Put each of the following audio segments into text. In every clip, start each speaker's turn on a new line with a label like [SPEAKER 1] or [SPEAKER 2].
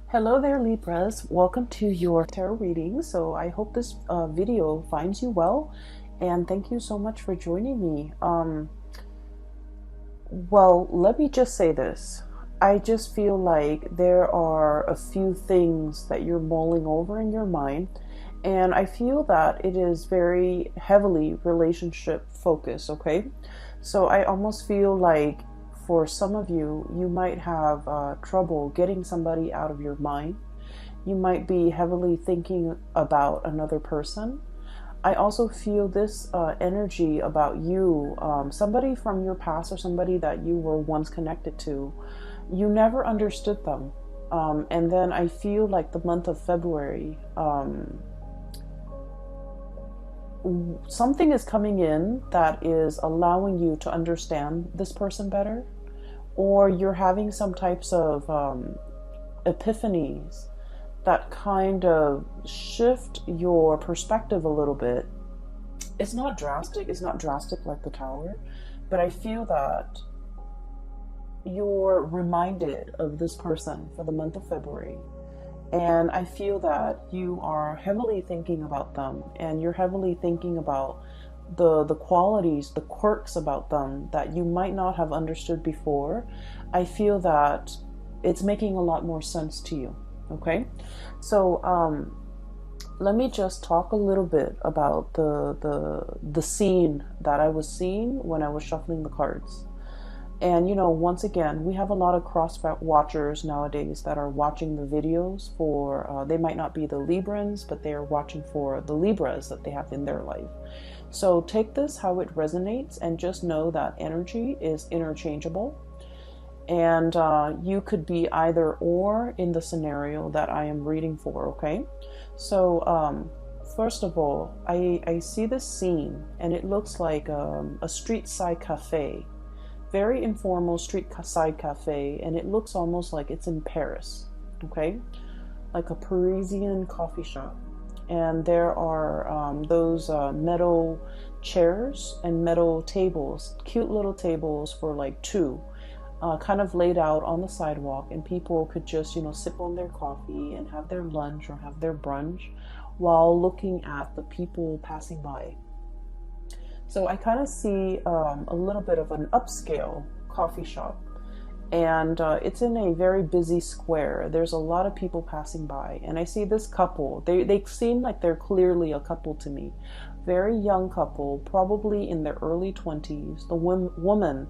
[SPEAKER 1] Hello there, Libras. Welcome to your tarot reading. So I hope this video finds you well, and thank you so much for joining me. Well, let me just say this. I just feel like there are a few things that you're mulling over in your mind, and I feel that it is very heavily relationship focused, okay? So I almost feel like for some of you, you might have trouble getting somebody out of your mind. You might be heavily thinking about another person. I also feel this energy about you, somebody from your past or somebody that you were once connected to. You never understood them. And then I feel like the month of February, something is coming in that is allowing you to understand this person better, or you're having some types of epiphanies that kind of shift your perspective a little bit. It's not drastic like the Tower, but I feel that you're reminded of this person for the month of February. And I feel that you are heavily thinking about them, and you're heavily thinking about the qualities, the quirks about them that you might not have understood before. I feel that it's making a lot more sense to you. Okay, so let me just talk a little bit about the scene that I was seeing when I was shuffling the cards. And once again, we have a lot of cross watchers nowadays that are watching the videos for, they might not be the Librans, but they are watching for the Libras that they have in their life. So take this how it resonates, and just know that energy is interchangeable. And you could be either or in the scenario that I am reading for, okay? So first of all, I see this scene, and it looks like a street side cafe. Very informal street side cafe, and it looks almost like it's in Paris, okay? Like a Parisian coffee shop. And there are those metal chairs and metal tables, cute little tables for like two, kind of laid out on the sidewalk, and people could just, sip on their coffee and have their lunch or have their brunch while looking at the people passing by. So I kind of see a little bit of an upscale coffee shop, and it's in a very busy square. There's a lot of people passing by, and I see this couple. They seem like they're clearly a couple to me. Very young couple, probably in their early 20s. The woman,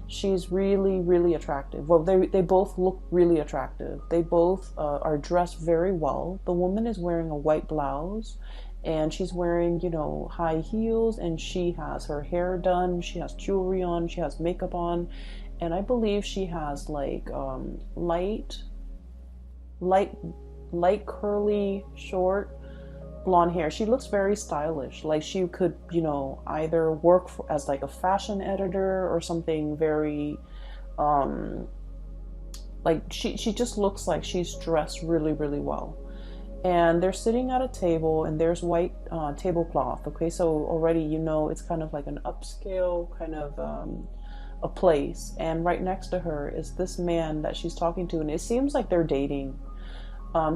[SPEAKER 1] she's really, really attractive. Well, they both look really attractive. They both are dressed very well. The woman is wearing a white blouse, and she's wearing, high heels, and she has her hair done. She has jewelry on. She has makeup on. And I believe she has like light curly, short, blonde hair. She looks very stylish. Like she could, either work as like a fashion editor or something very, like she just looks like she's dressed really, really well. And they're sitting at a table, and there's white tablecloth. Okay, so already it's kind of like an upscale kind of a place. And right next to her is this man that she's talking to, and it seems like they're dating.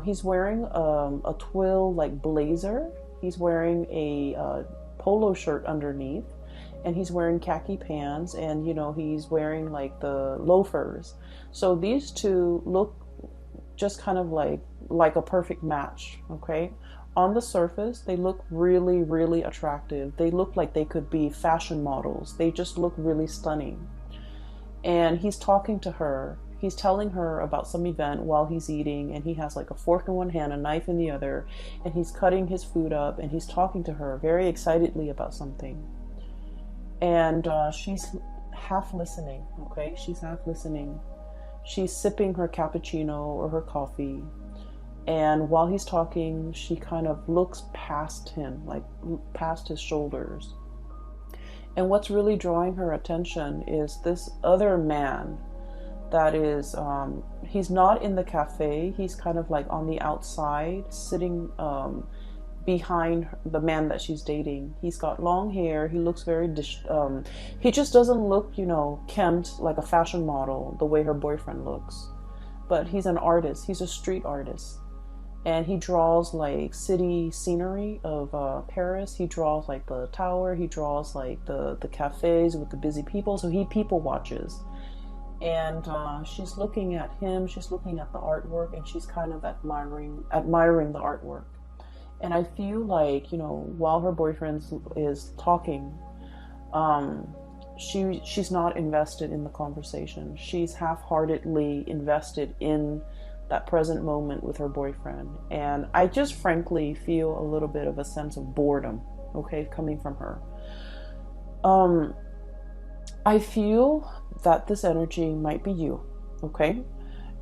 [SPEAKER 1] He's wearing a twill like blazer. He's wearing a polo shirt underneath, and he's wearing khaki pants, and he's wearing like the loafers. So these two look just kind of like a perfect match, okay? On the surface, they look really, really attractive. They look like they could be fashion models. They just look really stunning. And he's talking to her. He's telling her about some event while he's eating, and he has like a fork in one hand, a knife in the other, and he's cutting his food up, and he's talking to her very excitedly about something. And she's half listening, okay? She's half listening. She's sipping her cappuccino or her coffee. And while he's talking, she kind of looks past him, like past his shoulders. And what's really drawing her attention is this other man that is, he's not in the cafe. He's kind of like on the outside, sitting behind the man that she's dating. He's got long hair. He looks very, he just doesn't look, kempt like a fashion model the way her boyfriend looks. but he's an artist. He's a street artist. And he draws like city scenery of Paris. He draws like the tower. He draws like the cafes with the busy people. So he people watches. And she's looking at him. She's looking at the artwork, and she's kind of admiring the artwork. And I feel like, you know, while her boyfriend is talking, she's not invested in the conversation. She's half-heartedly invested in that present moment with her boyfriend. And I just frankly feel a little bit of a sense of boredom, okay, coming from her. I feel that this energy might be you, okay?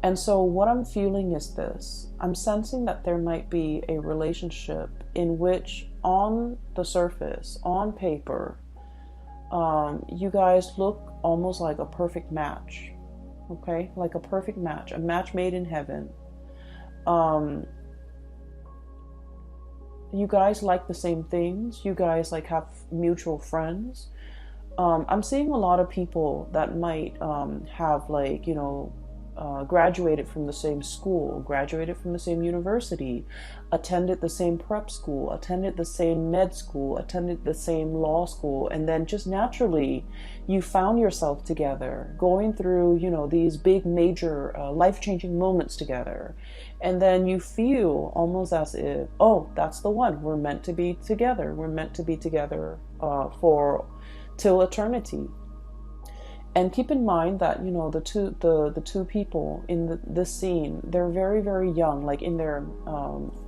[SPEAKER 1] And so what I'm feeling is this. I'm sensing that there might be a relationship in which on the surface, on paper, you guys look almost like a perfect match, okay? Like a perfect match, a match made in heaven. You guys like the same things. You guys like have mutual friends. I'm seeing a lot of people that might have like, you know, graduated from the same school, graduated from the same university, attended the same prep school, attended the same med school, attended the same law school, and then just naturally you found yourself together, going through, you know, these big major life-changing moments together. And then you feel almost as if, oh, that's the one. We're meant to be together. We're meant to be together till eternity. And keep in mind that, you know, the two people in this scene, they're very, very young, like in their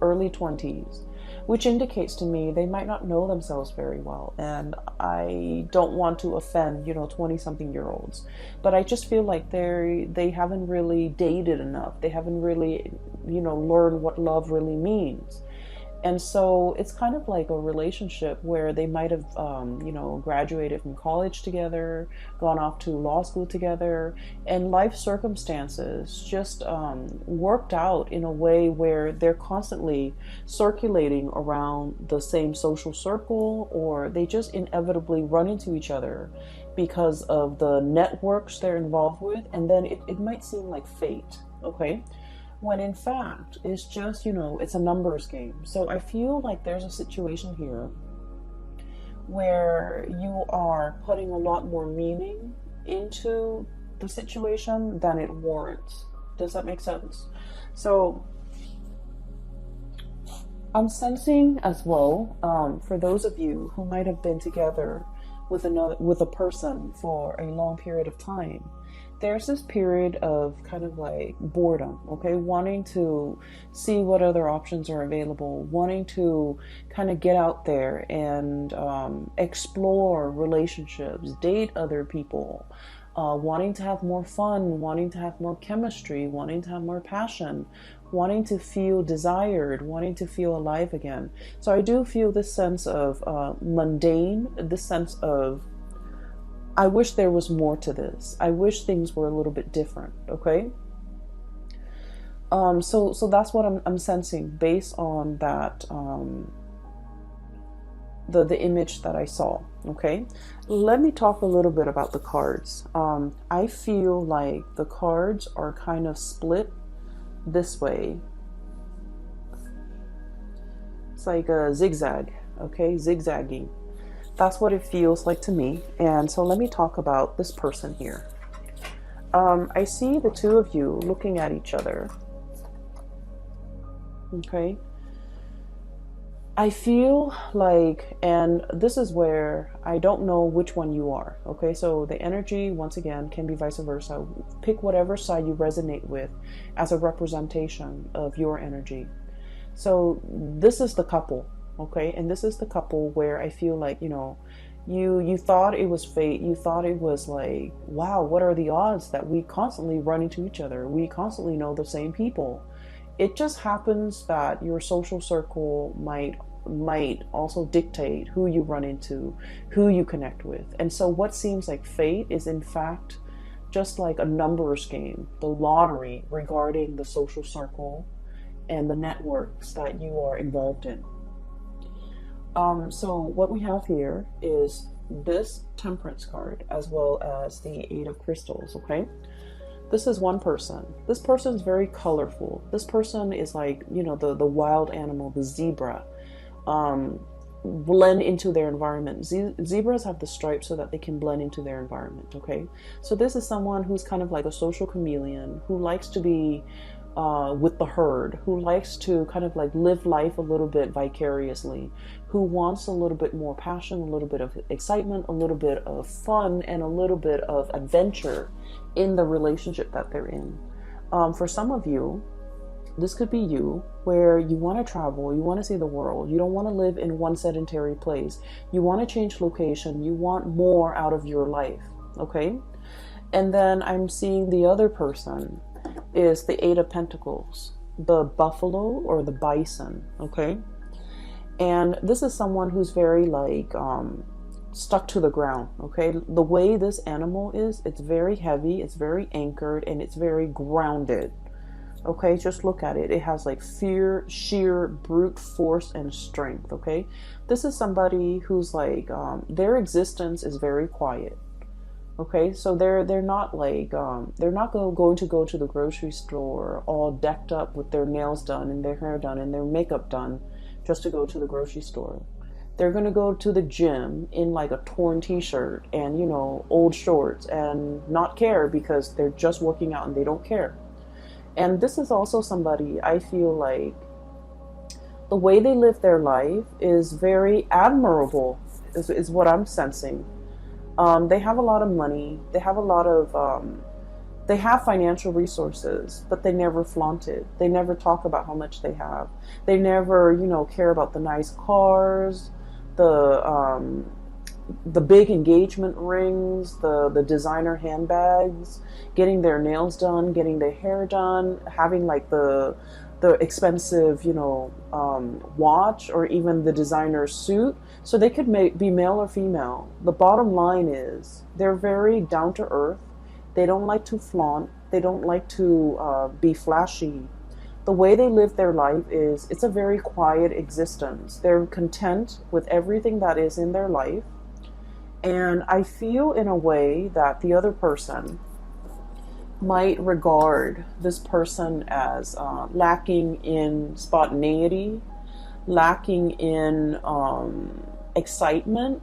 [SPEAKER 1] early 20s, which indicates to me they might not know themselves very well. And I don't want to offend, you know, 20-something-year-olds, but I just feel like they haven't really dated enough. They haven't really, you know, learned what love really means. And so it's kind of like a relationship where they might have, you know, graduated from college together, gone off to law school together, and life circumstances just worked out in a way where they're constantly circulating around the same social circle, or they just inevitably run into each other because of the networks they're involved with. And then it might seem like fate, okay? When in fact, it's just, you know, it's a numbers game. So I feel like there's a situation here where you are putting a lot more meaning into the situation than it warrants. Does that make sense? So I'm sensing as well, for those of you who might have been together with a person for a long period of time, there's this period of kind of like boredom, okay? Wanting to see what other options are available, wanting to kind of get out there and explore relationships, date other people, wanting to have more fun, wanting to have more chemistry, wanting to have more passion, wanting to feel desired, wanting to feel alive again. So I do feel this sense of mundane, this sense of, I wish there was more to this. I wish things were a little bit different, okay? So that's what I'm sensing based on that, the image that I saw, okay? Let me talk a little bit about the cards. I feel like the cards are kind of split this way. It's like a zigzag, okay? Zigzagging. That's what it feels like to me. And so let me talk about this person here. I see the two of you looking at each other. Okay. I feel like, and this is where I don't know which one you are. Okay. So the energy, once again, can be vice versa. Pick whatever side you resonate with as a representation of your energy. So this is the couple. Okay, and this is the couple where I feel like, you know, you thought it was fate. You thought it was like, wow, what are the odds that we constantly run into each other? We constantly know the same people. It just happens that your social circle might also dictate who you run into, who you connect with. And so what seems like fate is in fact just like a numbers game, the lottery regarding the social circle and the networks that you are involved in. So what we have here is this Temperance card as well as the Eight of Crystals, okay? This is one person. This person is very colorful. This person is like, you know, the wild animal, the zebra. Blend into their environment. Zebras have the stripes so that they can blend into their environment, okay? So this is someone who's kind of like a social chameleon, who likes to be with the herd, who likes to kind of like live life a little bit vicariously, who wants a little bit more passion, a little bit of excitement, a little bit of fun, and a little bit of adventure in the relationship that they're in. For some of you, this could be you, where you want to travel, you want to see the world, you don't want to live in one sedentary place, you want to change location, you want more out of your life, okay? And then I'm seeing the other person is the Eight of Pentacles, the buffalo or the bison, okay? And this is someone who's very like stuck to the ground, okay? The way this animal is, it's very heavy, it's very anchored, and it's very grounded. Okay, just look at it. It has like fear, sheer brute force, and strength. Okay, this is somebody who's like their existence is very quiet. Okay, so they're not like they're not going to go to the grocery store all decked up with their nails done and their hair done and their makeup done just to go to the grocery store. They're going to go to the gym in like a torn t-shirt and, you know, old shorts and not care because they're just working out and they don't care. And this is also somebody, I feel like the way they live their life is very admirable, is what I'm sensing. They have a lot of money. They have a lot of, they have financial resources, but they never flaunt it. They never talk about how much they have. They never, you know, care about the nice cars, the big engagement rings, the designer handbags, getting their nails done, getting their hair done, having like the expensive, you know, watch, or even the designer suit. So they could be male or female. The bottom line is they're very down to earth. They don't like to flaunt. They don't like to be flashy. The way they live their life is, it's a very quiet existence. They're content with everything that is in their life. And I feel in a way that the other person might regard this person as lacking in spontaneity, lacking in excitement.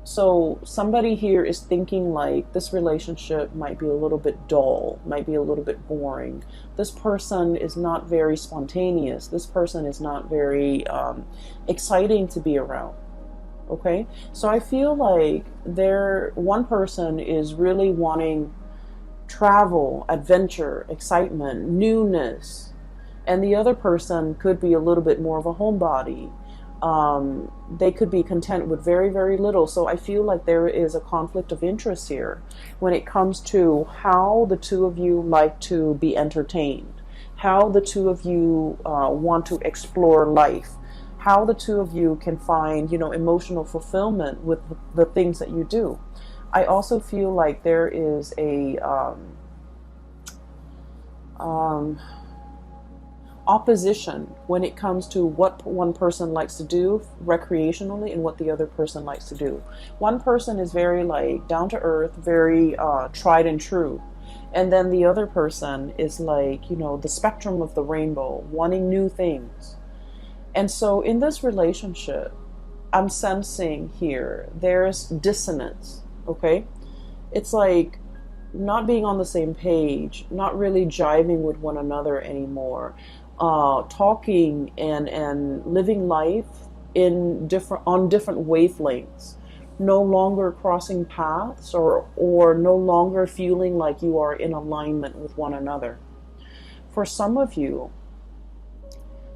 [SPEAKER 1] So somebody here is thinking like this relationship might be a little bit dull, might be a little bit boring. This person is not very spontaneous. This person is not very exciting to be around. Okay, so I feel like one person is really wanting travel, adventure, excitement, newness, and the other person could be a little bit more of a homebody. They could be content with very, very little. So I feel like there is a conflict of interest here when it comes to how the two of you like to be entertained, how the two of you want to explore life, how the two of you can find, you know, emotional fulfillment with the things that you do. I also feel like there is a opposition when it comes to what one person likes to do recreationally and what the other person likes to do. One person is very like down to earth, very tried and true. And then the other person is like, you know, the spectrum of the rainbow, wanting new things. And so in this relationship, I'm sensing here, there's dissonance, okay? It's like not being on the same page, not really jiving with one another anymore, talking and living life on different wavelengths, no longer crossing paths or no longer feeling like you are in alignment with one another. For some of you,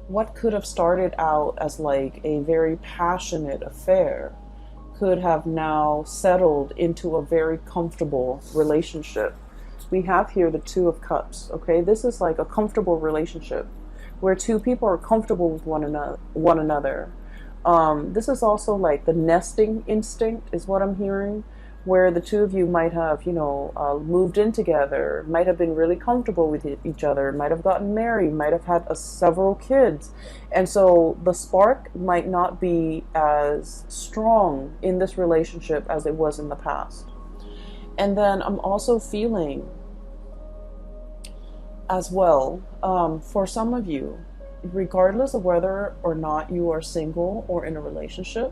[SPEAKER 1] what could have started out as like a very passionate affair could have now settled into a very comfortable relationship. We have here the Two of Cups, okay? This is like a comfortable relationship where two people are comfortable with one another. This is also like the nesting instinct is what I'm hearing, where the two of you might have, you know, moved in together, might have been really comfortable with each other, might have gotten married, might have had several kids. And so the spark might not be as strong in this relationship as it was in the past. And then I'm also feeling as well, for some of you, regardless of whether or not you are single or in a relationship,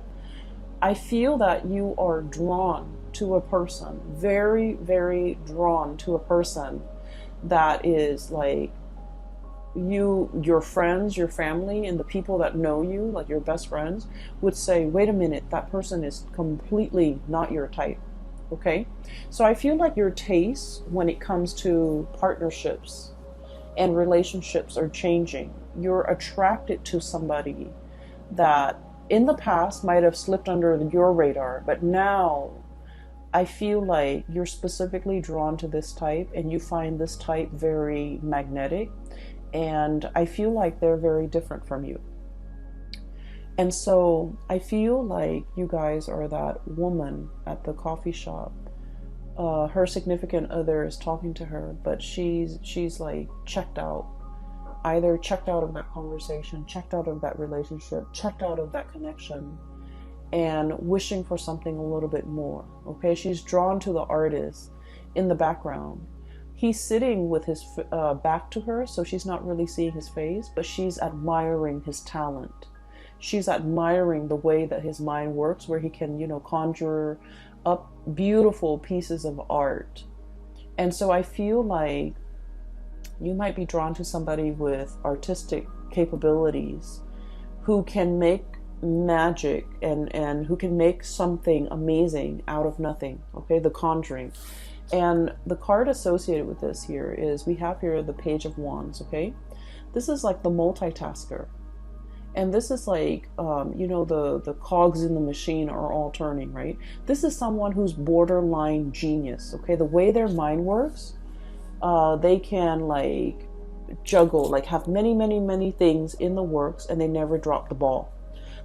[SPEAKER 1] I feel that you are drawn to a person, very, very drawn to a person that is like your friends, your family, and the people that know you, like your best friends, would say, wait a minute, that person is completely not your type. Okay? So I feel like your tastes when it comes to partnerships and relationships are changing. You're attracted to somebody that in the past might have slipped under your radar, but now I feel like you're specifically drawn to this type and you find this type very magnetic, and I feel like they're very different from you. And so I feel like you guys are that woman at the coffee shop. Her significant other is talking to her, but she's like checked out. Either checked out of that conversation, checked out of that relationship, checked out of that connection, and wishing for something a little bit more. Okay, she's drawn to the artist in the background. He's sitting with his back to her, so she's not really seeing his face, but she's admiring his talent. She's admiring the way that his mind works, where he can, conjure up beautiful pieces of art. And so I feel like you might be drawn to somebody with artistic capabilities who can make magic and who can make something amazing out of nothing. Okay, the Conjuring. And the card associated with this here is, we have here the Page of Wands. Okay, this is like the multitasker. And this is like, the cogs in the machine are all turning, right? This is someone who's borderline genius. Okay, the way their mind works, they can like juggle, like have many, many, many things in the works, and they never drop the ball.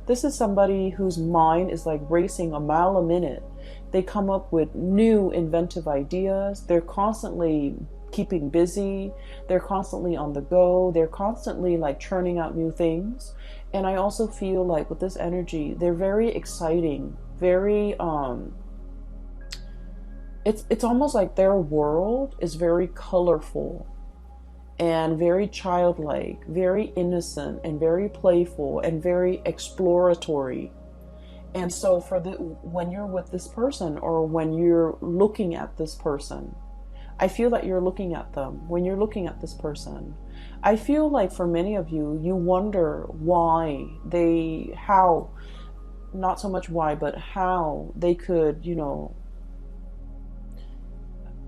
[SPEAKER 1] This is somebody whose mind is like racing a mile a minute. They come up with new inventive ideas. They're constantly keeping busy. They're constantly on the go. They're constantly like churning out new things. And I also feel like with this energy, they're very exciting, very it's almost like their world is very colorful and very childlike, very innocent and very playful and very exploratory. And so when you're with this person, or when you're looking at this person, I feel that you're looking at them. When you're looking at this person, I feel like for many of you, you wonder not so much why, but how they could,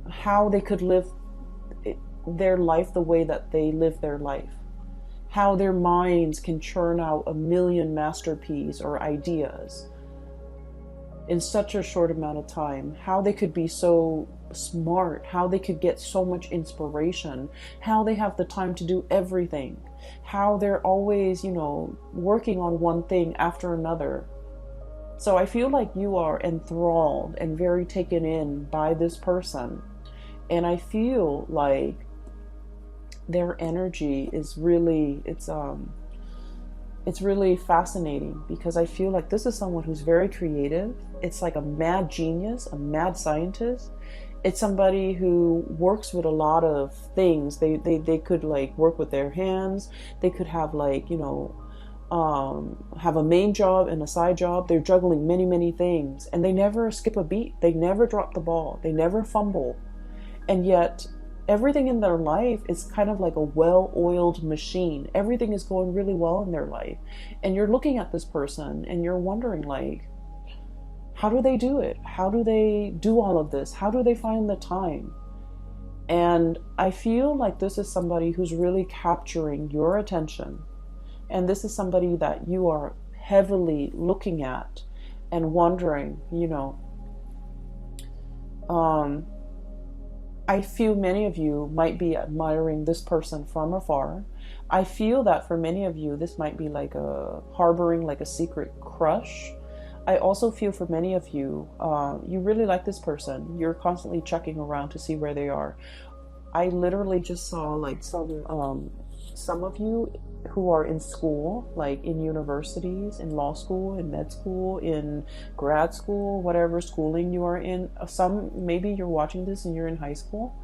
[SPEAKER 1] how they could live their life the way that they live their life. How their minds can churn out a million masterpieces or ideas in such a short amount of time. How they could be so smart, how they could get so much inspiration, how they have the time to do everything, how they're always, working on one thing after another. So I feel like you are enthralled and very taken in by this person. And I feel like their energy is really, it's really fascinating, because I feel like this is someone who's very creative. It's like a mad genius, a mad scientist. It's somebody who works with a lot of things. They could like work with their hands. They could have like, have a main job and a side job. They're juggling many, many things, and they never skip a beat. They never drop the ball. They never fumble. And yet everything in their life is kind of like a well-oiled machine. Everything is going really well in their life. And you're looking at this person and you're wondering, like, how do they do it? How do they do all of this? How do they find the time? And I feel like this is somebody who's really capturing your attention. And this is somebody that you are heavily looking at and wondering, I feel many of you might be admiring this person from afar. I feel that for many of you, this might be like harboring like a secret crush. I also feel for many of you, you really like this person. You're constantly checking around to see where they are. I literally just saw like some of you who are in school, like in universities, in law school, in med school, in grad school, whatever schooling you are in. Maybe you're watching this and you're in high school.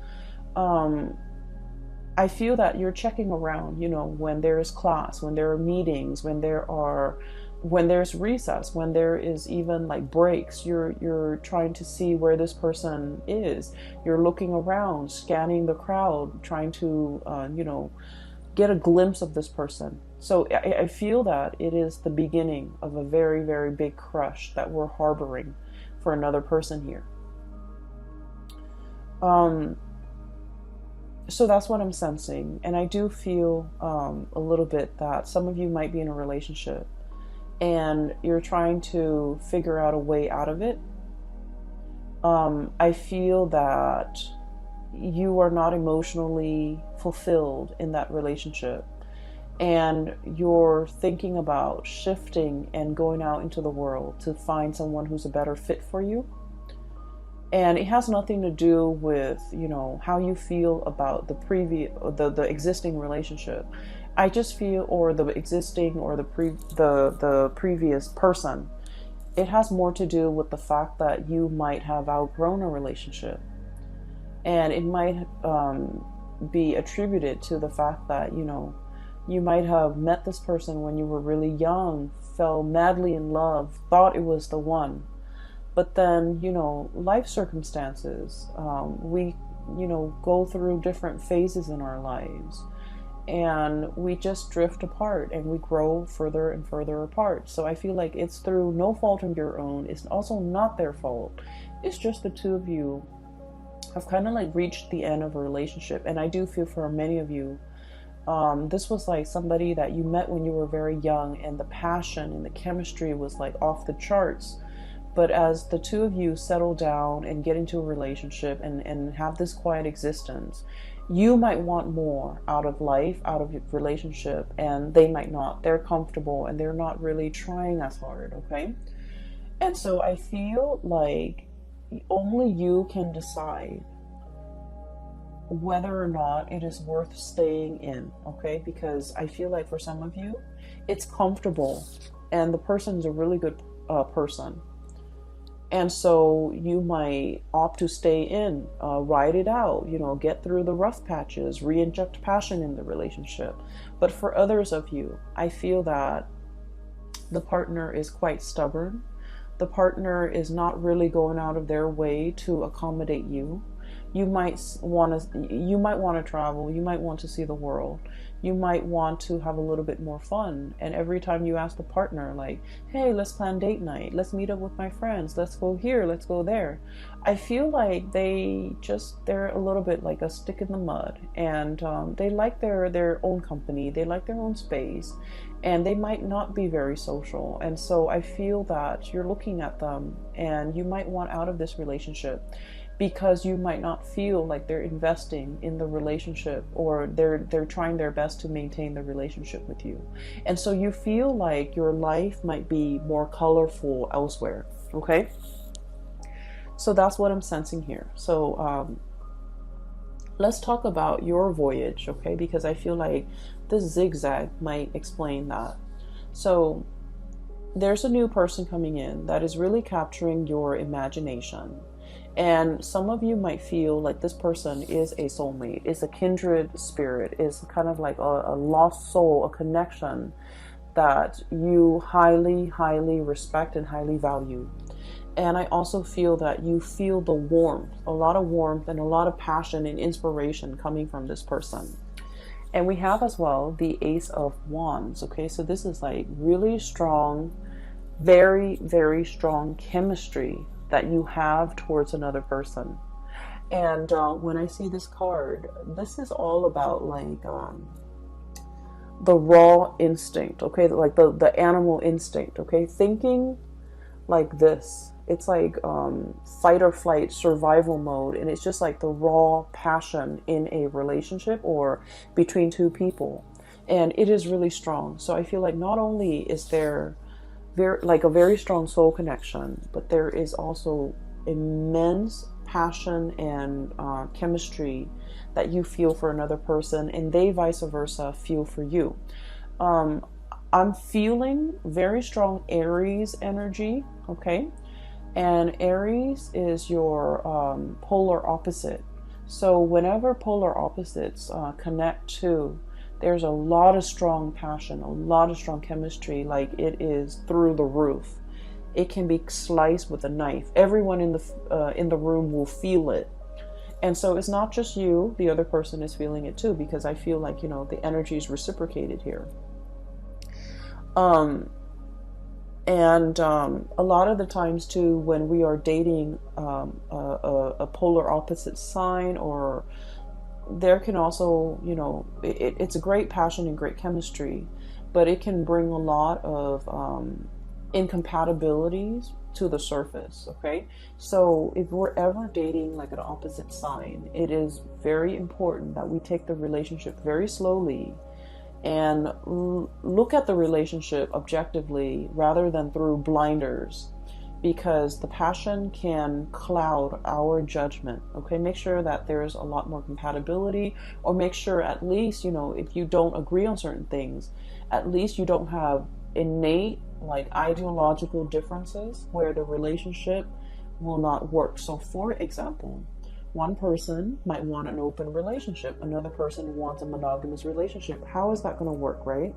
[SPEAKER 1] I feel that you're checking around, you know, when there is class, when there are meetings, when there's recess, when there is even like breaks, you're trying to see where this person is. You're looking around, scanning the crowd, trying to, you know, get a glimpse of this person. So I feel that it is the beginning of a very, very big crush that we're harboring for another person here. So that's what I'm sensing. And I do feel a little bit that some of you might be in a relationship and you're trying to figure out a way out of it. I feel that you are not emotionally fulfilled in that relationship. And you're thinking about shifting and going out into the world to find someone who's a better fit for you. And it has nothing to do with, you know, how you feel about the existing relationship. I just feel, or the existing, or the previous person. It has more to do with the fact that you might have outgrown a relationship, and it might be attributed to the fact that, you know, you might have met this person when you were really young, fell madly in love, thought it was the one. But then, you know, life circumstances, we, you know, go through different phases in our lives, and we just drift apart and we grow further and further apart. So I feel like it's through no fault of your own. It's also not their fault. It's just the two of you have kind of like reached the end of a relationship. And I do feel for many of you, this was like somebody that you met when you were very young, and the passion and the chemistry was like off the charts. But as the two of you settle down and get into a relationship and have this quiet existence, you might want more out of life, out of your relationship, and they might not. They're comfortable and they're not really trying as hard, okay? And so I feel like only you can decide whether or not it is worth staying in, okay? Because I feel like for some of you, it's comfortable and the person's a really good person. And so you might opt to stay in, ride it out, you know, get through the rough patches, re-inject passion in the relationship. But for others of you, I feel that the partner is quite stubborn. The partner is not really going out of their way to accommodate you. You might want to travel. You might want to see the world. You might want to have a little bit more fun. And every time you ask the partner, like, hey, let's plan date night. Let's meet up with my friends. Let's go here. Let's go there. I feel like they're a little bit like a stick in the mud. And they like their own company. They like their own space. And they might not be very social. And so I feel that you're looking at them and you might want out of this relationship, because you might not feel like they're investing in the relationship, or they're trying their best to maintain the relationship with you. And so you feel like your life might be more colorful elsewhere, okay? So that's what I'm sensing here. So let's talk about your voyage, okay? Because I feel like this zigzag might explain that. So there's a new person coming in that is really capturing your imagination. And some of you might feel like this person is a soulmate, is a kindred spirit, is kind of like a lost soul, a connection that you highly, highly respect and highly value. And I also feel that you feel the warmth, a lot of warmth and a lot of passion and inspiration coming from this person. And we have as well the Ace of Wands, okay? So this is like really strong, very, very strong chemistry that you have towards another person. And when I see this card, this is all about like the raw instinct, okay? Like the animal instinct, okay? Thinking like this. It's like fight or flight, survival mode. And it's just like the raw passion in a relationship or between two people. And it is really strong. So I feel like not only is there a very strong soul connection, but there is also immense passion and chemistry that you feel for another person, and they vice versa feel for you. I'm feeling very strong Aries energy, okay? And Aries is your polar opposite. So whenever polar opposites connect to, there's a lot of strong passion, a lot of strong chemistry, like it is through the roof. It can be sliced with a knife. Everyone in the room will feel it. And so it's not just you, the other person is feeling it too, because I feel like, the energy is reciprocated here. A lot of the times too, when we are dating a polar opposite sign, or there can also, it's a great passion and great chemistry, but it can bring a lot of incompatibilities to the surface. Okay, so if we're ever dating like an opposite sign, it is very important that we take the relationship very slowly and look at the relationship objectively rather than through blinders, because the passion can cloud our judgment. Okay, make sure that there's a lot more compatibility, or make sure at least, if you don't agree on certain things, at least you don't have innate like ideological differences where the relationship will not work. So for example, one person might want an open relationship, another person wants a monogamous relationship. How is that going to work, right?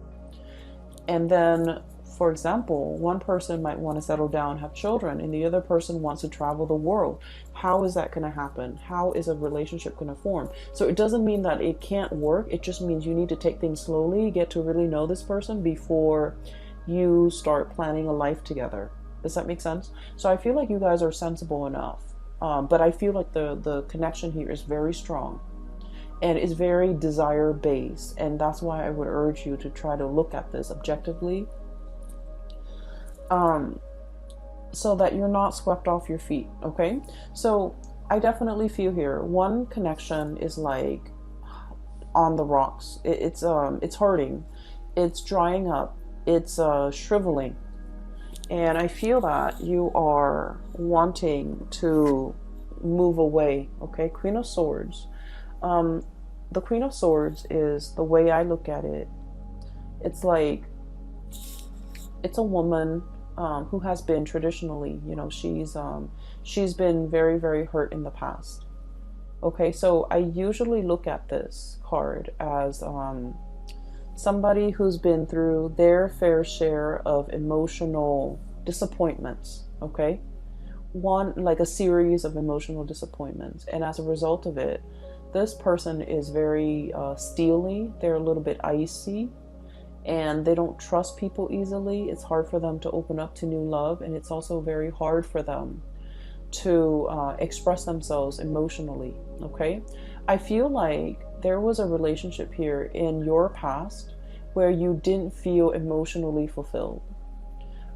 [SPEAKER 1] And then, for example, one person might want to settle down, have children, and the other person wants to travel the world. How is that going to happen? How is a relationship going to form? So it doesn't mean that it can't work. It just means you need to take things slowly, get to really know this person before you start planning a life together. Does that make sense? So I feel like you guys are sensible enough. But I feel like the connection here is very strong and is very desire based. And that's why I would urge you to try to look at this objectively, so that you're not swept off your feet. Okay. So I definitely feel here, one connection is like on the rocks. It's hurting. It's drying up. It's shriveling. And I feel that you are wanting to move away. Okay, Queen of Swords. The Queen of Swords is, the way I look at it, it's like, it's a woman who has been traditionally, she's been very, very hurt in the past. Okay, so I usually look at this card as somebody who's been through their fair share of emotional disappointments. Okay, like a series of emotional disappointments, and as a result of it, this person is very steely. They're a little bit icy, and they don't trust people easily. It's hard for them to open up to new love, and it's also very hard for them to express themselves emotionally. Okay, I feel like there was a relationship here in your past where you didn't feel emotionally fulfilled.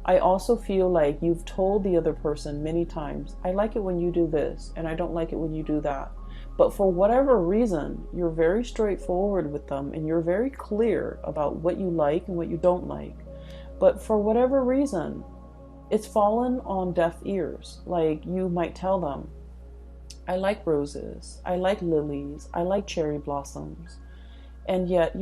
[SPEAKER 1] I also feel like you've told the other person many times, I like it when you do this, and I don't like it when you do that. But for whatever reason, you're very straightforward with them, and you're very clear about what you like and what you don't like. But for whatever reason, it's fallen on deaf ears. Like, you might tell them, I like roses, I like lilies, I like cherry blossoms. And yet,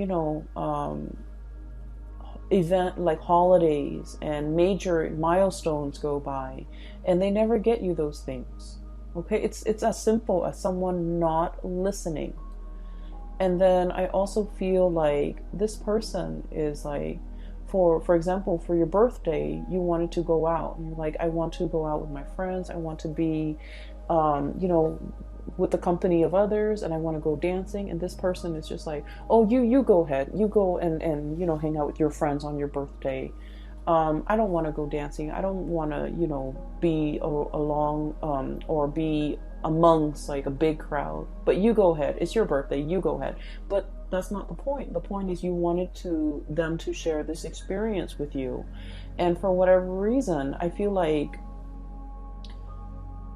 [SPEAKER 1] event like holidays and major milestones go by, and they never get you those things. Okay, it's as simple as someone not listening. And then I also feel like this person is like, for example, for your birthday, you wanted to go out, and you're like, I want to go out with my friends, I want to be with the company of others, and I want to go dancing. And this person is just like, oh, you go ahead, you go and hang out with your friends on your birthday. I don't want to go dancing. I don't want to be along or be amongst like a big crowd. But you go ahead. It's your birthday. You go ahead. But that's not the point. The point is you wanted them to share this experience with you, and for whatever reason, I feel like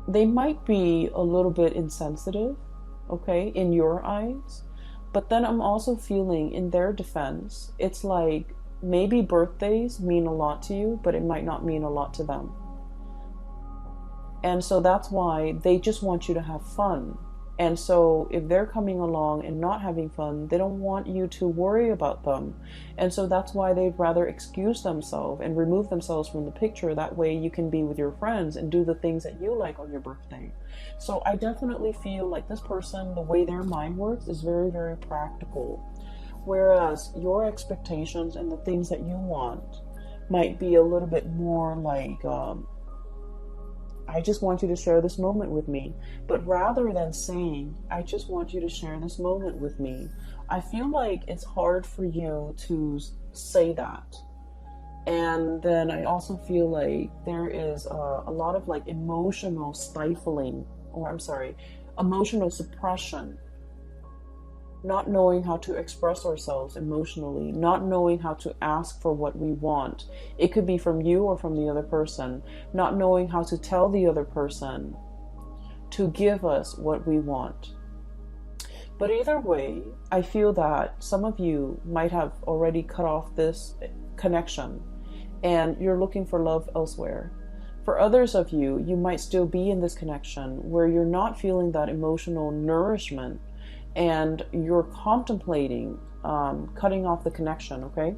[SPEAKER 1] they might be a little bit insensitive, okay, in your eyes. But then I'm also feeling, in their defense, it's like maybe birthdays mean a lot to you, but it might not mean a lot to them. And so that's why they just want you to have fun. And so if they're coming along and not having fun, they don't want you to worry about them. And so that's why they'd rather excuse themselves and remove themselves from the picture. That way you can be with your friends and do the things that you like on your birthday. So I definitely feel like this person, the way their mind works is very, very practical. Whereas your expectations and the things that you want might be a little bit more like, I just want you to share this moment with me. But rather than saying, I just want you to share this moment with me, I feel like it's hard for you to say that. And then I also feel like there is a lot of like emotional stifling, or I'm sorry, emotional suppression. Not knowing how to express ourselves emotionally, not knowing how to ask for what we want. It could be from you or from the other person. Not knowing how to tell the other person to give us what we want. But either way, I feel that some of you might have already cut off this connection and you're looking for love elsewhere. For others of you, you might still be in this connection where you're not feeling that emotional nourishment and you're contemplating cutting off the connection, okay?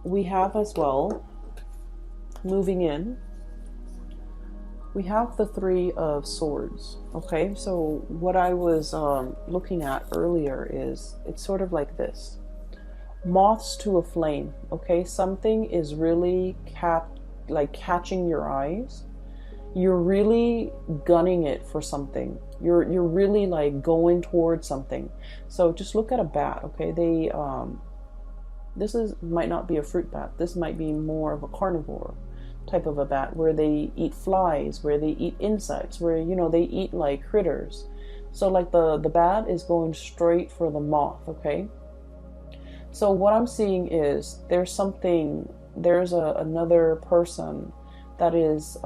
[SPEAKER 1] We have as well, moving in, we have the Three of Swords, okay? So what I was looking at earlier is, it's sort of like this. Moths to a flame, okay? Something is really catching your eyes. You're really gunning it for something. You're really like going towards something. So just look at a bat, okay? This might not be a fruit bat. This might be more of a carnivore type of a bat where they eat flies, where they eat insects, where they eat like critters. So like the bat is going straight for the moth, okay? So what I'm seeing is there's another person that is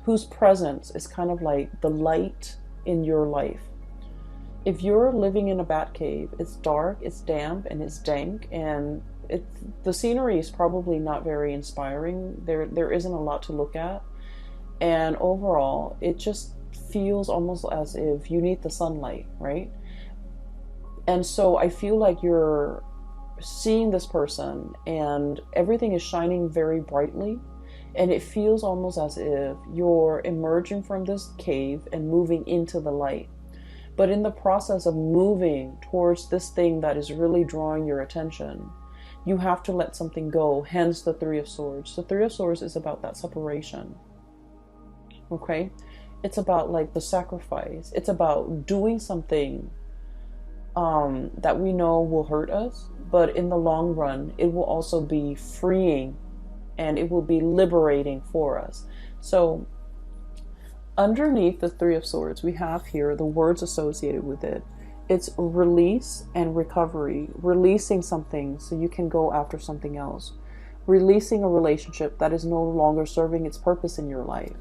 [SPEAKER 1] whose presence is kind of like the light in your life. If you're living in a bat cave, it's dark, it's damp, and it's dank, and the scenery is probably not very inspiring. There isn't a lot to look at, and overall, it just feels almost as if you need the sunlight, right? And so I feel like you're seeing this person, and everything is shining very brightly. And it feels almost as if you're emerging from this cave and moving into the light. But in the process of moving towards this thing that is really drawing your attention, you have to let something go, hence the Three of Swords. The Three of Swords is about that separation, okay? It's about like the sacrifice. It's about doing something that we know will hurt us, but in the long run, it will also be freeing and it will be liberating for us. So underneath the Three of Swords, we have here the words associated with it. It's release and recovery, releasing something so you can go after something else, releasing a relationship that is no longer serving its purpose in your life.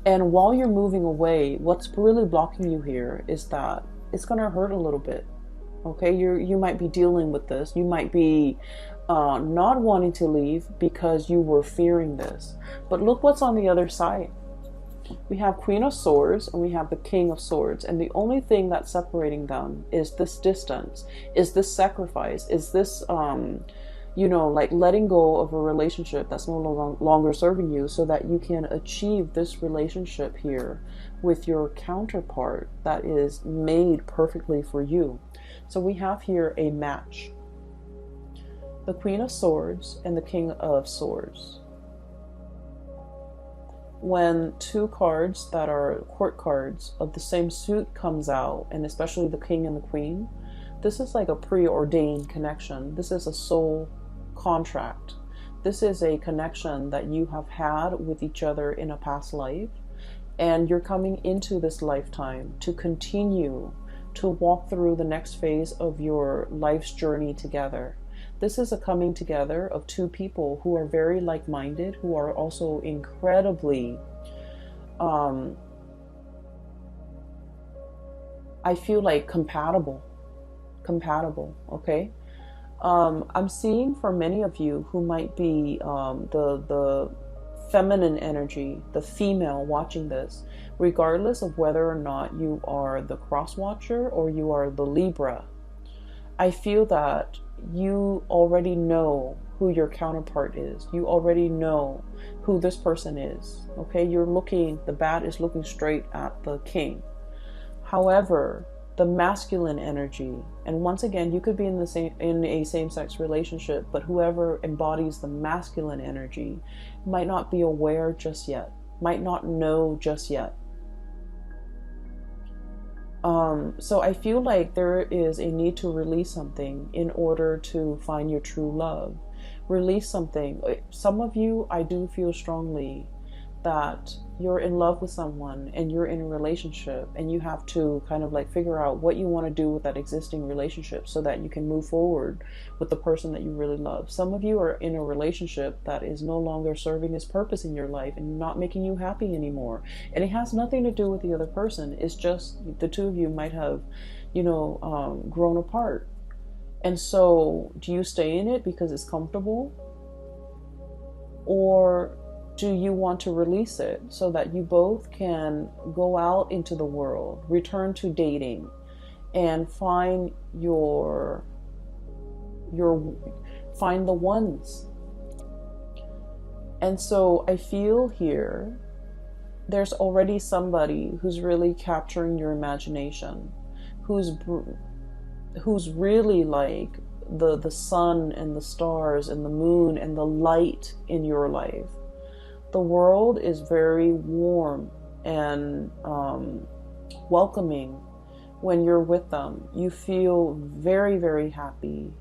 [SPEAKER 1] And while you're moving away, what's really blocking you here is that it's going to hurt a little bit. Okay, you might be dealing with this. You might be not wanting to leave because you were fearing this. But look what's on the other side. We have Queen of Swords and we have the King of Swords. And the only thing that's separating them is this distance, is this sacrifice, is this, like letting go of a relationship that's no longer serving you so that you can achieve this relationship here with your counterpart that is made perfectly for you. So we have here a match. The Queen of Swords and the King of Swords. When two cards that are court cards of the same suit comes out, and especially the King and the Queen, this is like a preordained connection. This is a soul contract. This is a connection that you have had with each other in a past life, and you're coming into this lifetime to continue to walk through the next phase of your life's journey together. This is a coming together of two people who are very like-minded, who are also incredibly, I feel like compatible, okay? I'm seeing for many of you who might be the feminine energy, the female watching this, regardless of whether or not you are the cross watcher or you are the Libra, I feel that you already know who your counterpart is. You already know who this person is. Okay, the bat is looking straight at the king. However, the masculine energy, and once again, you could be in a same-sex relationship, but whoever embodies the masculine energy might not be aware just yet, might not know just yet. So I feel like there is a need to release something in order to find your true love. Release something. Some of you, I do feel strongly that you're in love with someone and you're in a relationship, and you have to kind of like figure out what you want to do with that existing relationship so that you can move forward with the person that you really love. Some of you are in a relationship that is no longer serving its purpose in your life and not making you happy anymore. And it has nothing to do with the other person. It's just the two of you might have, grown apart. And so do you stay in it because it's comfortable? Or do you want to release it so that you both can go out into the world, return to dating, and find find the ones? And so I feel here there's already somebody who's really capturing your imagination, who's really like the sun and the stars and the moon and the light in your life. The world is very warm and welcoming when you're with them. You feel very, very happy.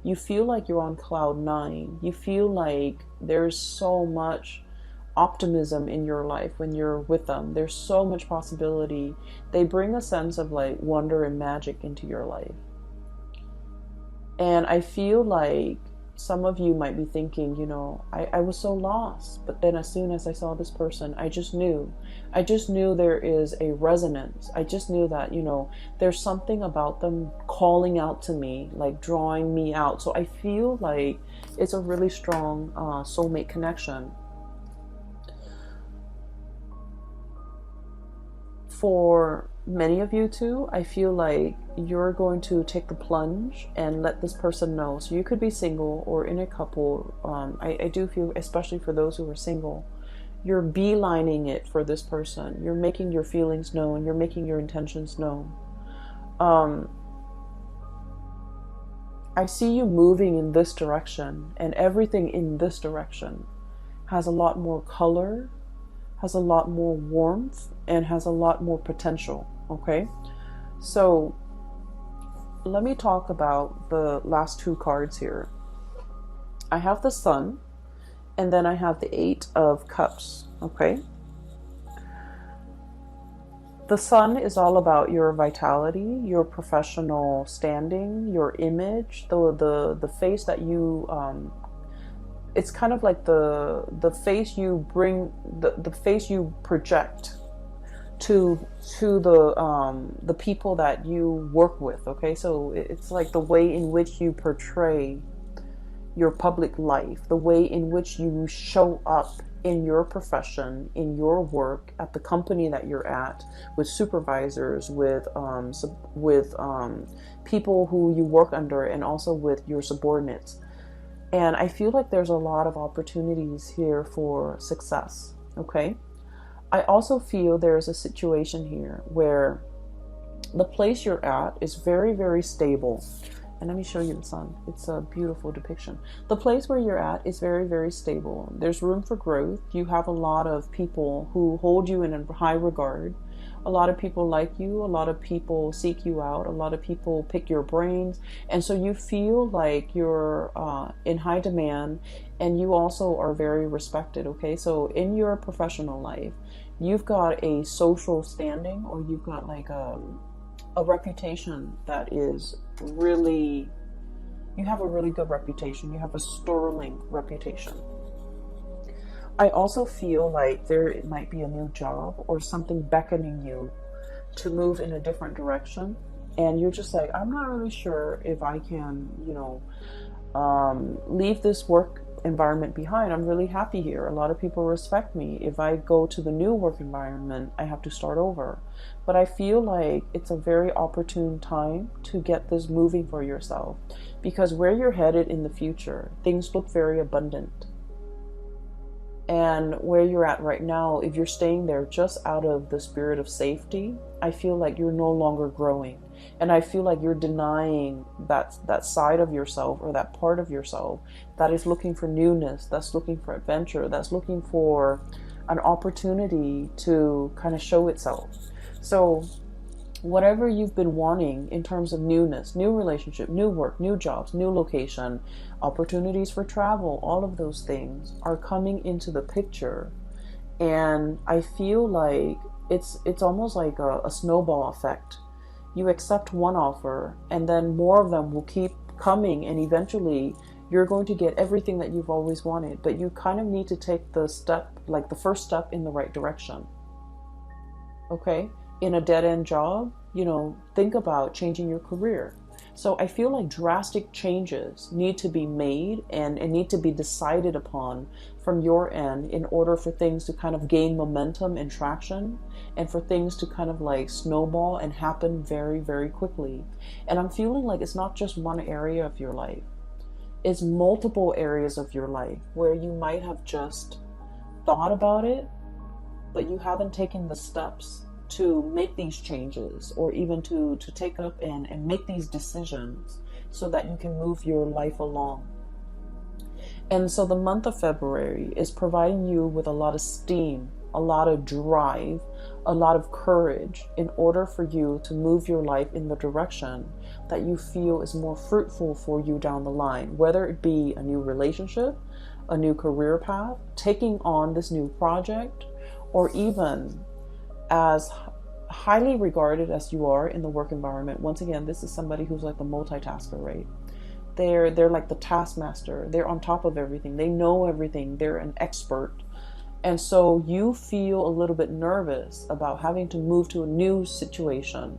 [SPEAKER 1] You feel like you're on cloud 9. You feel like there's so much optimism in your life when you're with them. There's so much possibility. They bring a sense of like wonder and magic into your life. And I feel like some of you might be thinking, I was so lost, but then as soon as I saw this person, I just knew there is a resonance. I just knew that, there's something about them calling out to me, like drawing me out. So I feel like it's a really strong soulmate connection. For many of you too, I feel like you're going to take the plunge and let this person know. So you could be single or in a couple. I do feel, especially for those who are single, you're beelining it for this person. You're making your feelings known. You're making your intentions known. I see you moving in this direction, and everything in this direction has a lot more color, has a lot more warmth, and has a lot more potential. Okay, so let me talk about the last two cards here. I have the Sun, and then I have the 8 of Cups. Okay, the Sun is all about your vitality, your professional standing, your image, the face that you it's kind of like the face you bring, the face you project to the people that you work with. Okay, so it's like the way in which you portray your public life, the way in which you show up in your profession, in your work, at the company that you're at, with supervisors, with people who you work under, and also with your subordinates. And I feel like there's a lot of opportunities here for success. Okay, I also feel there's a situation here where the place you're at is very, very stable. And let me show you the Sun. It's a beautiful depiction. The place where you're at is very, very stable. There's room for growth. You have a lot of people who hold you in high regard. A lot of people like you. A lot of people seek you out. A lot of people pick your brains. And so you feel like you're in high demand, and you also are very respected. Okay, so in your professional life, you've got a social standing, or you've got like a reputation that is really, you have a really good reputation. You have a sterling reputation. I also feel like there might be a new job or something beckoning you to move in a different direction. And you're just like, I'm not really sure if I can, leave this work environment behind, I'm really happy here. A lot of people respect me. If I go to the new work environment, I have to start over. But I feel like it's a very opportune time to get this moving for yourself, because where you're headed in the future, things look very abundant. And where you're at right now, if you're staying there just out of the spirit of safety, I feel like you're no longer growing. And I feel like you're denying that side of yourself, or that part of yourself that is looking for newness, that's looking for adventure, that's looking for an opportunity to kind of show itself. So whatever you've been wanting in terms of newness, new relationship, new work, new jobs, new location, opportunities for travel, all of those things are coming into the picture. And I feel like it's almost like a snowball effect. You accept one offer, and then more of them will keep coming, and eventually you're going to get everything that you've always wanted. But you kind of need to take the step, like the first step in the right direction. Okay? In a dead-end job, think about changing your career. So I feel like drastic changes need to be made and need to be decided upon from your end in order for things to kind of gain momentum and traction, and for things to kind of like snowball and happen very, very quickly. And I'm feeling like it's not just one area of your life. It's multiple areas of your life where you might have just thought about it, but you haven't taken the steps to make these changes, or even to take up and make these decisions so that you can move your life along. And so the month of February is providing you with a lot of steam, a lot of drive, a lot of courage in order for you to move your life in the direction that you feel is more fruitful for you down the line, whether it be a new relationship, a new career path, taking on this new project, or even as highly regarded as you are in the work environment. Once again, this is somebody who's like the multitasker, right? They're like the taskmaster. They're on top of everything. They know everything. They're an expert. And so you feel a little bit nervous about having to move to a new situation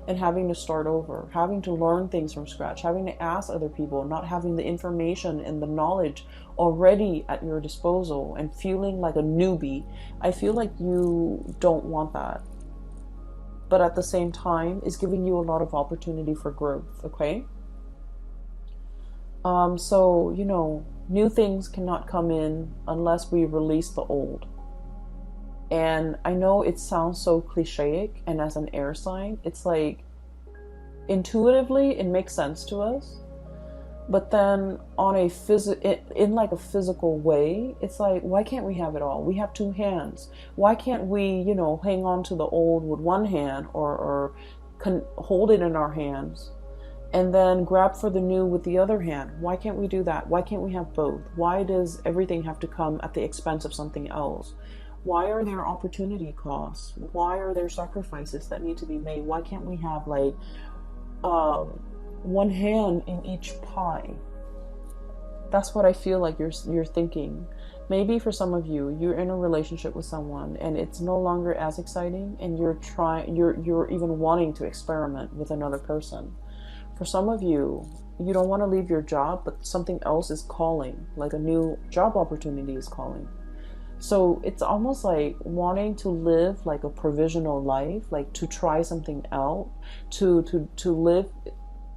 [SPEAKER 1] and having to start over, having to learn things from scratch, having to ask other people, not having the information and the knowledge already at your disposal, and feeling like a newbie. I feel like you don't want that. But at the same time, it's giving you a lot of opportunity for growth, okay? So, new things cannot come in unless we release the old. And I know it sounds so clichéic, and as an air sign, it's like intuitively it makes sense to us. But then on a in like a physical way, it's like, why can't we have it all? We have two hands. Why can't we, hang on to the old with one hand, or hold it in our hands and then grab for the new with the other hand? Why can't we do that? Why can't we have both? Why does everything have to come at the expense of something else? Why are there opportunity costs? Why are there sacrifices that need to be made? Why can't we have like one hand in each pie? That's what I feel like you're thinking. Maybe for some of you, you're in a relationship with someone and it's no longer as exciting, and you're even wanting to experiment with another person. For some of you, you don't want to leave your job, but something else is calling, like a new job opportunity is calling. So it's almost like wanting to live like a provisional life, like to try something out, to live,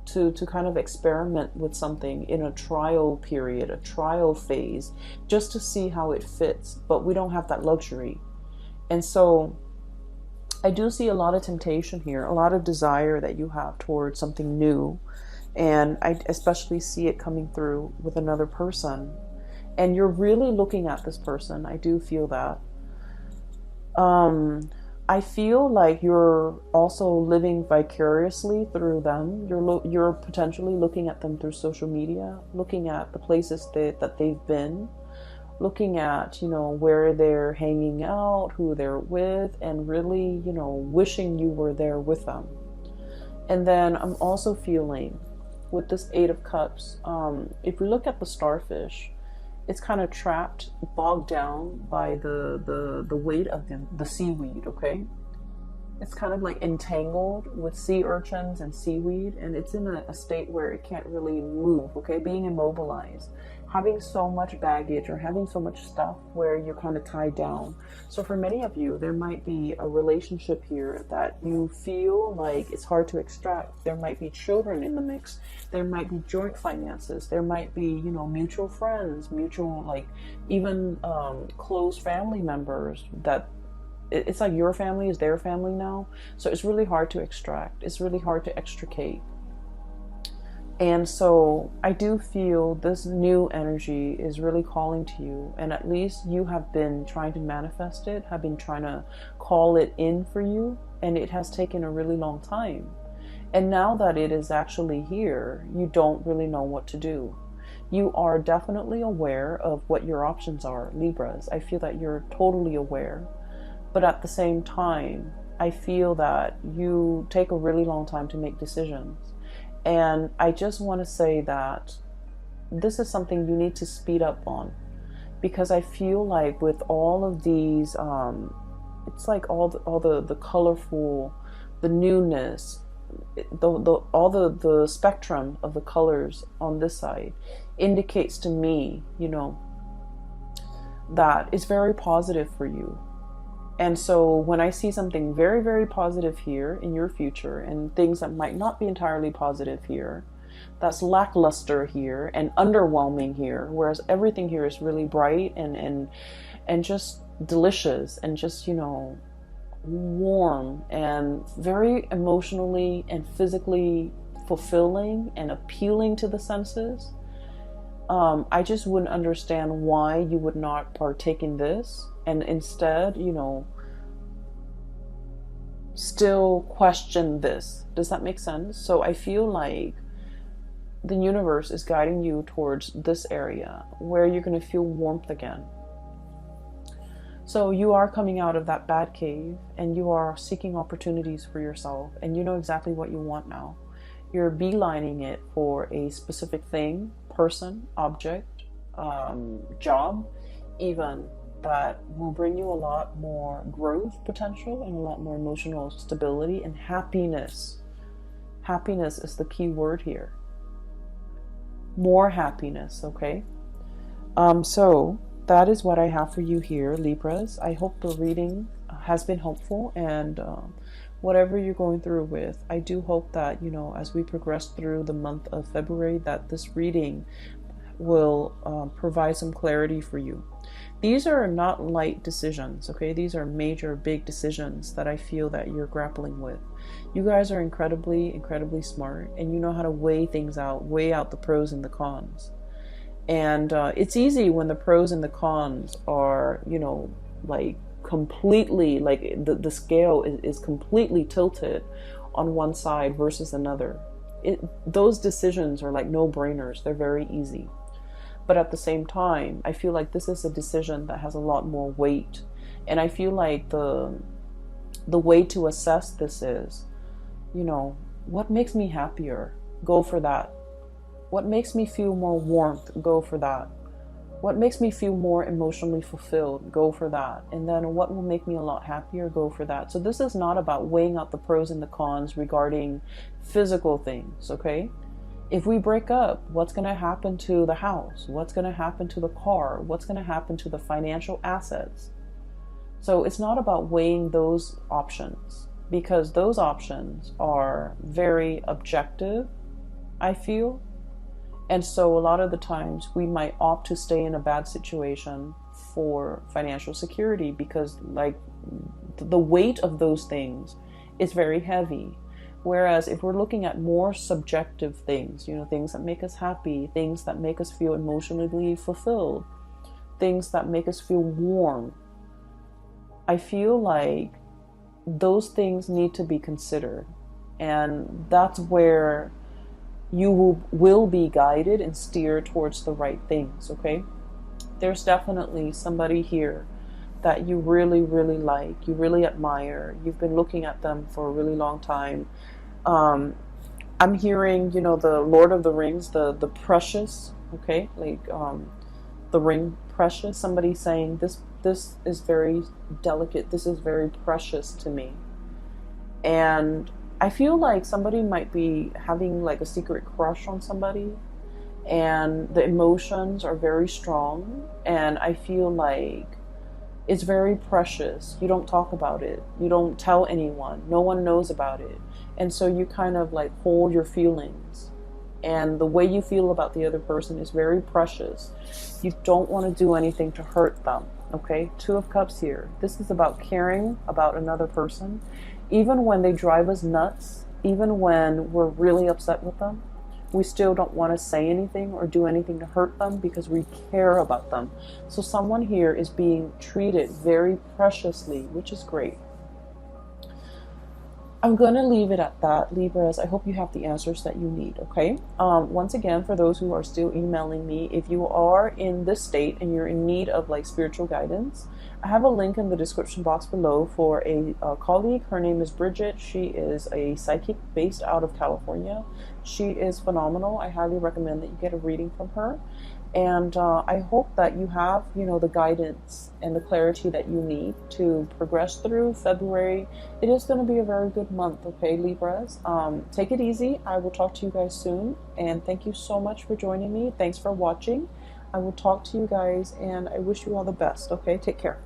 [SPEAKER 1] to kind of experiment with something in a trial period, a trial phase, just to see how it fits. But we don't have that luxury. And so I do see a lot of temptation here, a lot of desire that you have towards something new. And I especially see it coming through with another person. And you're really looking at this person. I do feel that. I feel like you're also living vicariously through them. You're potentially looking at them through social media, looking at the places that they've been, looking at, where they're hanging out, who they're with, and really, wishing you were there with them. And then I'm also feeling with this Eight of Cups, if we look at the starfish, it's kind of trapped, bogged down by the weight of the seaweed, okay? It's kind of like entangled with sea urchins and seaweed, and it's in a state where it can't really move, okay? Being immobilized, having so much baggage or having so much stuff where you're kind of tied down. So for many of you, there might be a relationship here that you feel like it's hard to extract. There might be children in the mix. There might be joint finances. There might be, you know, mutual friends, mutual, like even close family members that it's like your family is their family now. So it's really hard to extract. It's really hard to extricate. And so I do feel this new energy is really calling to you, and at least you have been trying to manifest it, have been trying to call it in for you, and it has taken a really long time. And now that it is actually here, you don't really know what to do. You are definitely aware of what your options are, Libras. I feel that you're totally aware, but at the same time, I feel that you take a really long time to make decisions. And I just want to say that this is something you need to speed up on, because I feel like with all of these, it's like all the colorful, the newness, all the spectrum of the colors on this side indicates to me, you know, that it's very positive for you. And so when I see something very, very positive here in your future, and things that might not be entirely positive here, that's lackluster here and underwhelming here, whereas everything here is really bright and just delicious and just, you know, warm and very emotionally and physically fulfilling and appealing to the senses, I just wouldn't understand why you would not partake in this and instead, you know, still question this. Does that make sense? So I feel like the universe is guiding you towards this area where you're going to feel warmth again. So you are coming out of that bad cave and you are seeking opportunities for yourself, and you know exactly what you want now. You're beelining it for a specific thing, person, object, job, even, that will bring you a lot more growth potential and a lot more emotional stability and happiness. Happiness is the key word here. More happiness, okay? So that is what I have for you here, Libras. I hope the reading has been helpful, and whatever you're going through with, I do hope that, you know, as we progress through the month of February, that this reading will provide some clarity for you. These are not light decisions, okay? These are major, big decisions that I feel that you're grappling with. You guys are incredibly, incredibly smart, and you know how to weigh things out, weigh out the pros and the cons. And it's easy when the pros and the cons are, you know, like completely, like the scale is completely tilted on one side versus another. Those decisions are like no-brainers. They're very easy. But at the same time, I feel like this is a decision that has a lot more weight. And I feel like the way to assess this is, you know, what makes me happier? Go for that. What makes me feel more warmth? Go for that. What makes me feel more emotionally fulfilled? Go for that. And then what will make me a lot happier? Go for that. So this is not about weighing out the pros and the cons regarding physical things, okay? If we break up, what's going to happen to the house? What's going to happen to the car? What's going to happen to the financial assets? So it's not about weighing those options, because those options are very objective, I feel. And so a lot of the times we might opt to stay in a bad situation for financial security, because like the weight of those things is very heavy. Whereas if we're looking at more subjective things, you know, things that make us happy, things that make us feel emotionally fulfilled, things that make us feel warm, I feel like those things need to be considered. And that's where you will be guided and steered towards the right things, okay? There's definitely somebody here that you really, really like, you really admire. You've been looking at them for a really long time. I'm hearing, you know, the Lord of the Rings, the precious, okay, like the ring precious. Somebody saying this is very delicate. This is very precious to me. And I feel like somebody might be having like a secret crush on somebody, and the emotions are very strong, and I feel like it's very precious. You don't talk about it. You don't tell anyone. No one knows about it. And so you kind of like hold your feelings. And the way you feel about the other person is very precious. You don't want to do anything to hurt them. Okay? Two of Cups here. This is about caring about another person. Even when they drive us nuts, even when we're really upset with them, we still don't want to say anything or do anything to hurt them because we care about them. So someone here is being treated very preciously, which is great. I'm going to leave it at that, Libras. I hope you have the answers that you need, okay? Once again, for those who are still emailing me, if you are in this state and you're in need of like spiritual guidance, I have a link in the description box below for a colleague. Her name is Bridget. She is a psychic based out of California. She is phenomenal. I highly recommend that you get a reading from her. And I hope that you have, the guidance and the clarity that you need to progress through February. It is going to be a very good month, okay, Libras? Take it easy. I will talk to you guys soon. And thank you so much for joining me. Thanks for watching. I will talk to you guys, and I wish you all the best, okay? Take care.